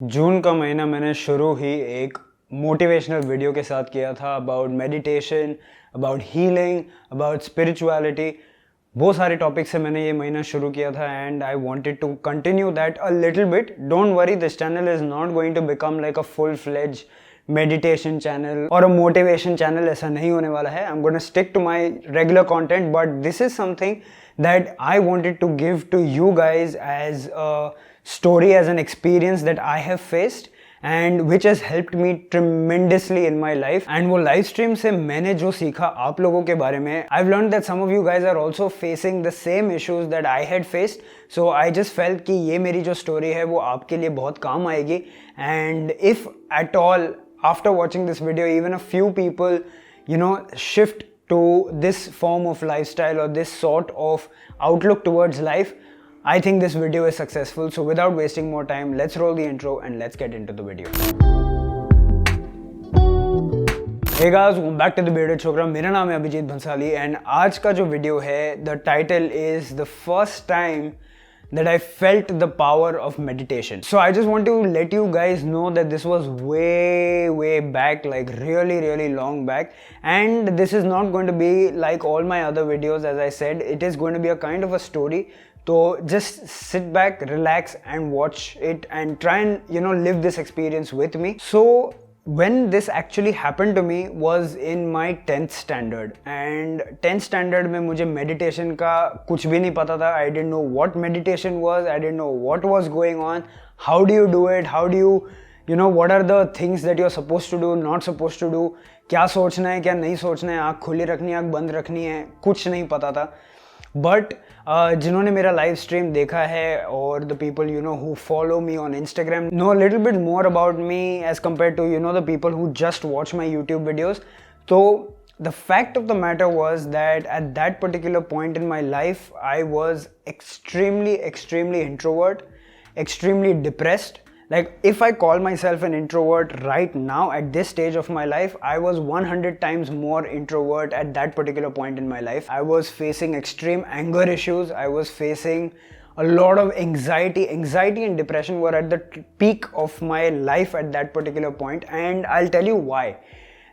जून का महीना मैंने शुरू ही एक मोटिवेशनल वीडियो के साथ किया था about meditation, about healing, about spirituality. बहुत सारे टॉपिक से मैंने ये महीना शुरू किया था and I wanted to continue that a little bit. Don't worry, this channel is not going to become like a full fledge meditation channel और अ मोटिवेशन चैनल। ऐसा नहीं होने वाला है। I am gonna stick to my regular content, but this is something that I wanted to give to you guys as a story, as an experience that I have faced and which has helped me tremendously in my life. And वो live stream से मैंने जो सीखा आप लोगों के बारे में, I've learned that some of you guys are also facing the same issues that I had faced. So I just felt कि ये मेरी जो story है वो आपके लिए बहुत काम आएगी. And if at all after watching this video even a few people shift to this form of lifestyle or this sort of outlook towards life, I think this video is successful. So without wasting more time, let's roll the intro and let's get into the video. Hey guys, welcome back to the Bearded Chokra. मेरा नाम है Abhijit Bhansali and आज का जो video है, the title is the first time that I felt the power of meditation. So I just want to let you guys know that this was way back, like really long back, and this is not going to be like all my other videos. As I said, it is going to be a kind of a story. So just sit back, relax and watch it and try and live this experience with me. So when this actually happened to me was in my 10th standard, and 10th standard में मुझे meditation का कुछ भी नहीं पता था. I didn't know what meditation was, I didn't know what was going on, how do you do it, how do you what are the things that you're supposed to do, not supposed to do, क्या सोचना है क्या नहीं सोचना है, आँख खुली रखनी है आँख बंद रखनी है, कुछ नहीं पता था. बट जिन्होंने मेरा लाइव स्ट्रीम देखा है और the people who follow me on Instagram know little bit more about me as compare to the people who just watch my YouTube videos. तो the fact of the matter was that at that particular point in my life I was extremely introvert, extremely depressed. Like if I call myself an introvert right now at this stage of my life, I was 100 times more introvert at that particular point in my life. I was facing extreme anger issues. I was facing a lot of anxiety and depression were at the peak of my life at that particular point, and I'll tell you why.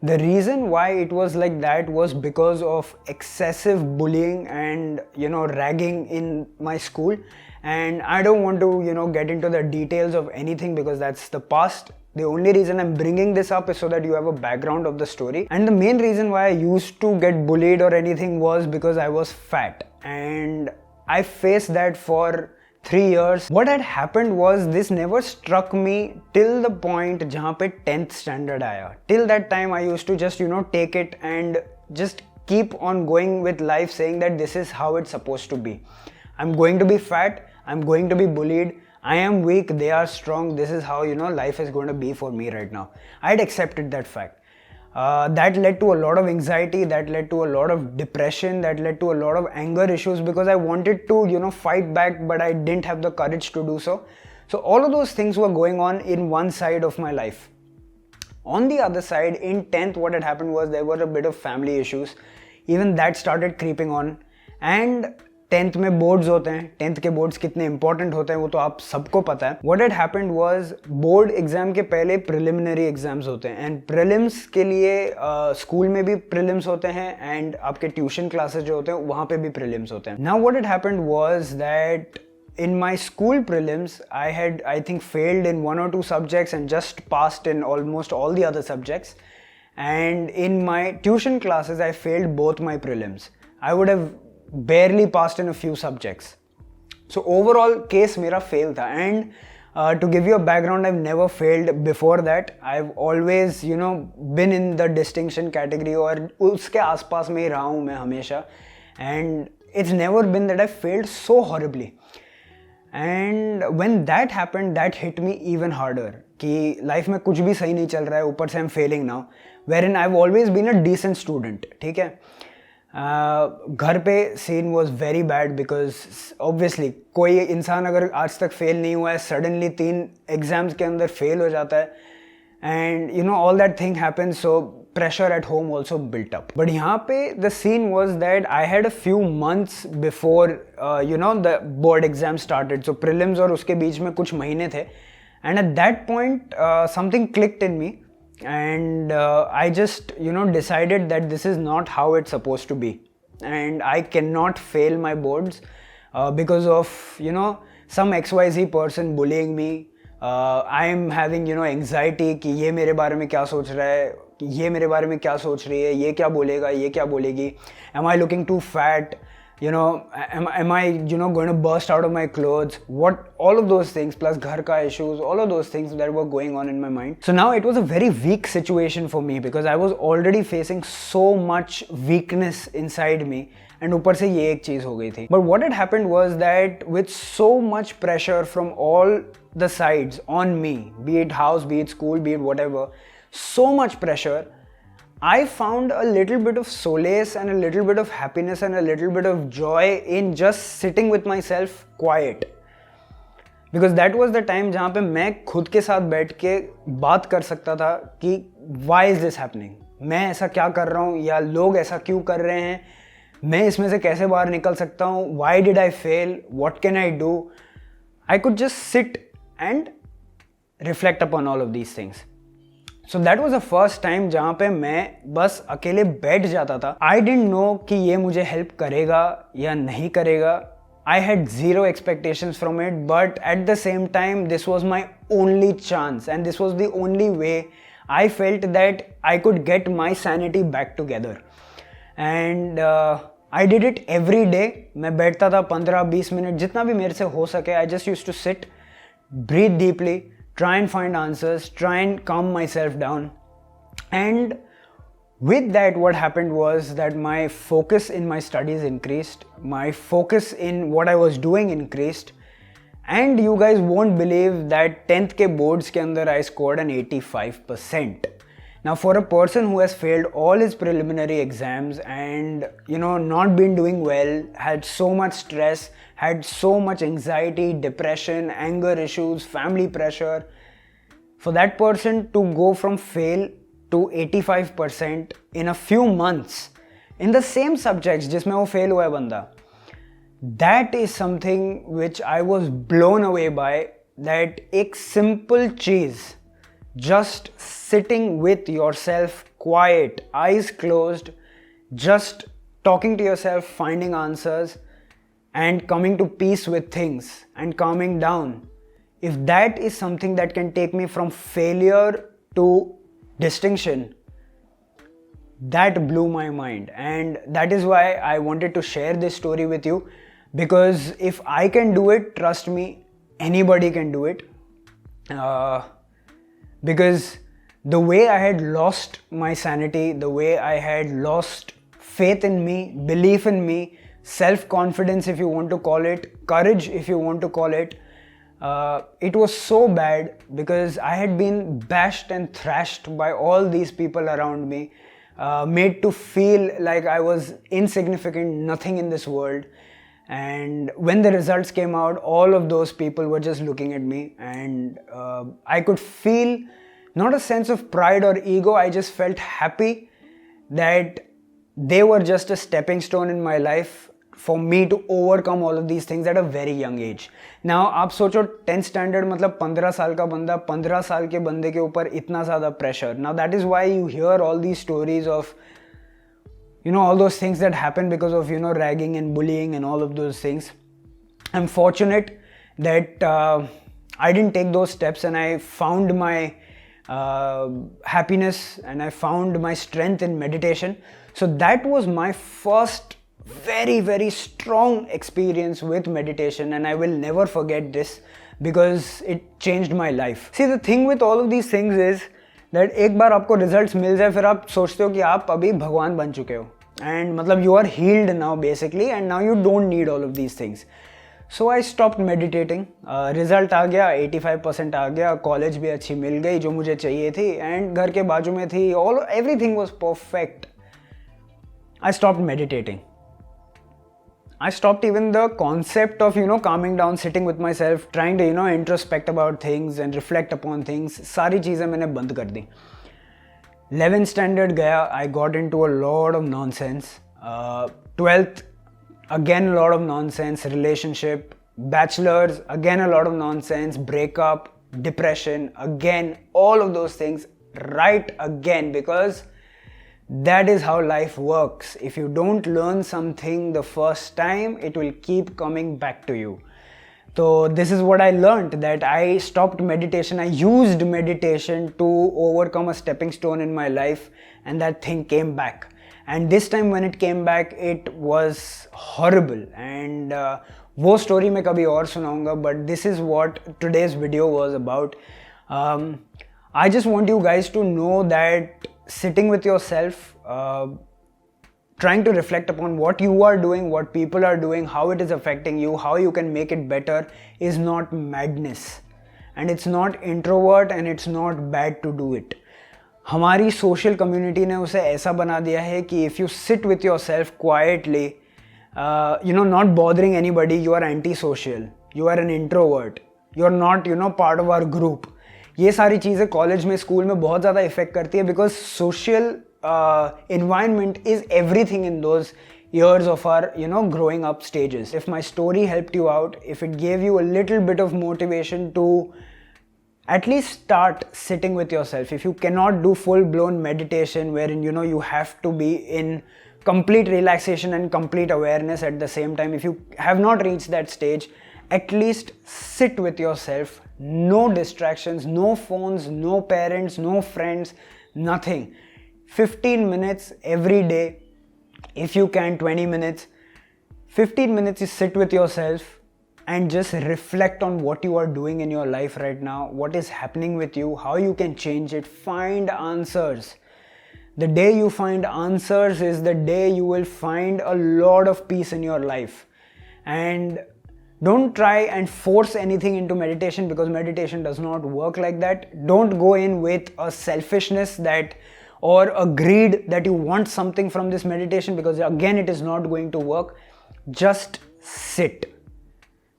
The reason why it was like that was because of excessive bullying and ragging in my school. And I don't want to get into the details of anything because that's the past. The only reason I'm bringing this up is so that you have a background of the story. And the main reason why I used to get bullied or anything was because I was fat, and I faced that for 3 years. What had happened was this never struck me till the point जहाँ पे 10th standard आया. Till that time I used to just take it and just keep on going with life, saying that this is how it's supposed to be. I'm going to be fat, I'm going to be bullied, I am weak, they are strong, this is how life is going to be for me right now. I had accepted that fact. That led to a lot of anxiety, that led to a lot of depression, that led to a lot of anger issues because I wanted to fight back, but I didn't have the courage to do so. So all of those things were going on in one side of my life. On the other side, in 10th, what had happened was there were a bit of family issues. Even that started creeping on. And 10th में boards होते हैं. 10th के boards कितने important होते हैं वो तो आप सबको पता है. What had happened was board exam के पहले प्रिलिमिनरी एग्जाम्स होते हैं, एंड प्रिलिम्स के लिए स्कूल में भी प्रिलिम्स होते हैं एंड आपके ट्यूशन क्लासेस जो होते हैं वहाँ पे भी प्रिलिम्स होते हैं. Now what had happened was that in my school prelims I had, I think, failed in 1 or 2 subjects and just passed in almost all the other subjects. And in my tuition classes I failed both my prelims. I would have barely passed in a few subjects. So overall case मेरा fail था. And to give you a background, I've never failed before that. I've always been in the distinction category और उसके आसपास में ही रहा हूँ मैं हमेशा. And it's never been that I failed so horribly. And when that happened, that hit me even harder कि life में कुछ भी सही नहीं चल रहा है, ऊपर से I'm failing now, wherein I've always been a decent student. ठीक है. घर पे scene was very bad because obviously कोई इंसान अगर आज तक फेल नहीं हुआ है सडनली 3 एग्जाम्स के अंदर फेल हो जाता है and all that thing happens. So pressure at home also built up. But यहाँ पे the scene was that I had a few months before the board exam started. So prelims और उसके बीच में कुछ महीने थे And at that point, something clicked in me, and I just, decided that this is not how it's supposed to be. And I cannot fail my boards because of, some XYZ person bullying me. I'm having, anxiety कि ये मेरे बारे में क्या सोच रहा है, ये मेरे बारे में क्या सोच रही है, ये क्या बोलेगा, ये क्या बोलेगी, am I looking too fat, am I, going to burst out of my clothes, what, all of those things, plus ghar ka issues, all of those things that were going on in my mind. So now it was a very weak situation for me because I was already facing so much weakness inside me, and ऊपर से ये एक चीज़ हो गई थी. But what had happened was that with so much pressure from all the sides on me, be it house, be it school, be it whatever, so much pressure, I found a little bit of solace and a little bit of happiness and a little bit of joy in just sitting with myself quiet. Because that was the time जहाँ पे मैं खुद के साथ बैठ के बात कर सकता था कि why is this happening? मैं ऐसा क्या कर रहा हूँ, या लोग ऐसा क्यों कर रहे हैं, मैं इसमें से कैसे बाहर निकल सकता हूँ, why did I fail, what can I do? I could just sit and reflect upon all of these things. So that was the first time जहाँ पे मैं बस अकेले बैठ जाता था. I didn't know कि ये मुझे help करेगा या नहीं करेगा. I had zero expectations from it, but at the same time, this was my only chance, and this was the only way I felt that I could get my sanity back together. And I did it every day. मैं बैठता था 15-20 minute, जितना भी मेरे से हो सके. I just used to sit, breathe deeply, try and find answers, try and calm myself down. And with that, what happened was that my focus in my studies increased, my focus in what I was doing increased, and you guys won't believe that 10th के boards के अंदर I scored an 85%. Now for a person who has failed all his preliminary exams and not been doing well, had so much stress, had so much anxiety, depression, anger issues, family pressure, for that person to go from fail to 85% in a few months in the same subjects जिसमें वो fail हुआ है बंदा, that is something which I was blown away by. That एक simple cheese, just sitting with yourself quiet, eyes closed, just talking to yourself, finding answers and coming to peace with things and calming down. If that is something that can take me from failure to distinction, that blew my mind. And that is why I wanted to share this story with you, because if I can do it, trust me, anybody can do it. Because the way I had lost my sanity, the way I had lost faith in me, belief in me, self-confidence if you want to call it, courage if you want to call it, it was so bad because I had been bashed and thrashed by all these people around me, made to feel like I was insignificant, nothing in this world. And when the results came out, all of those people were just looking at me, and I could feel not a sense of pride or ego. I just felt happy that they were just a stepping stone in my life for me to overcome all of these things at a very young age. Now आप सोचो 10th standard मतलब 15 साल का बंदा, 15 साल के बंदे के ऊपर इतना ज़्यादा pressure. Now that is why you hear all these stories of all those things that happen because of ragging and bullying and all of those things. I'm fortunate that I didn't take those steps, and I found my happiness and I found my strength in meditation. So that was my first very, very strong experience with meditation, and I will never forget this because it changed my life. See, the thing with all of these things is that एक बार आपको results मिल जाए, फिर आप सोचते हो कि आप अभी भगवान बन चुके हो, एंड मतलब you are healed now basically, and now you don't need all of these things. So I stopped meditating. Result आ गया, 85% आ गया, कॉलेज भी अच्छी मिल गई जो मुझे चाहिए थी, एंड घर के बाजू में थी, all everything was perfect. I stopped meditating. I stopped even the concept of calming down, sitting with myself, trying to introspect about things and reflect upon things. सारी चीज़ें मैंने बंद कर दी. 11th standard गया, I got into a lot of nonsense. 12th, again a lot of nonsense. Relationship, bachelor's, again a lot of nonsense. Breakup, depression again, all of those things right again, because that is how life works. If you don't learn something the first time, it will keep coming back to you. So this is what I learned, that I stopped meditation. I used meditation to overcome a stepping stone in my life, and that thing came back. And this time when it came back, it was horrible. And वो story मैं कभी और सुनाऊंगा, but this is what today's video was about. I just want you guys to know that sitting with yourself, trying to reflect upon what you are doing, what people are doing, how it is affecting you, how you can make it better, is not madness. And it's not introvert, and it's not bad to do it. हमारी social community ने उसे ऐसा बना दिया है कि if you sit with yourself quietly, not bothering anybody, you are antisocial, you are an introvert, you are not, part of our group. ये सारी चीज़ें कॉलेज में, स्कूल में बहुत ज़्यादा इफेक्ट करती है, because social environment is everything in those years of our growing up stages. If my story helped you out, if it gave you a little bit of motivation to at least start sitting with yourself, if you cannot do full blown meditation wherein you have to be in complete relaxation and complete awareness at the same time, if you have not reached that stage, at least sit with yourself. No distractions, no phones, no parents, no friends, nothing. 15 minutes every day, if you can, 20 minutes. 15 minutes, you sit with yourself and just reflect on what you are doing in your life right now, what is happening with you, how you can change it. Find answers. The day you find answers is the day you will find a lot of peace in your life. And don't try and force anything into meditation, because meditation does not work like that. Don't go in with a selfishness that, or a greed that you want something from this meditation, because again it is not going to work. Just sit,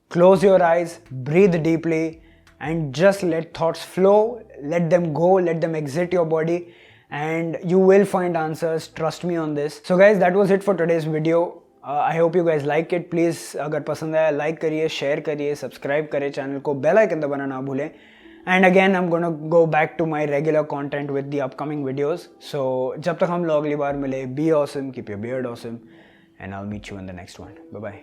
close your eyes, breathe deeply, and just let thoughts flow. Let them go, let them exit your body, and you will find answers. Trust me on this. So guys, that was it for today's video. I hope you guys like it. Please, अगर पसंद आया, like करिए, share करिए, subscribe करें channel को, bell icon दबाना ना भूलें. And again, I'm gonna go back to my regular content with the upcoming videos. So, जब तक हम लोग अगली बार मिले, be awesome, keep your beard awesome, and I'll meet you in the next one. Bye bye.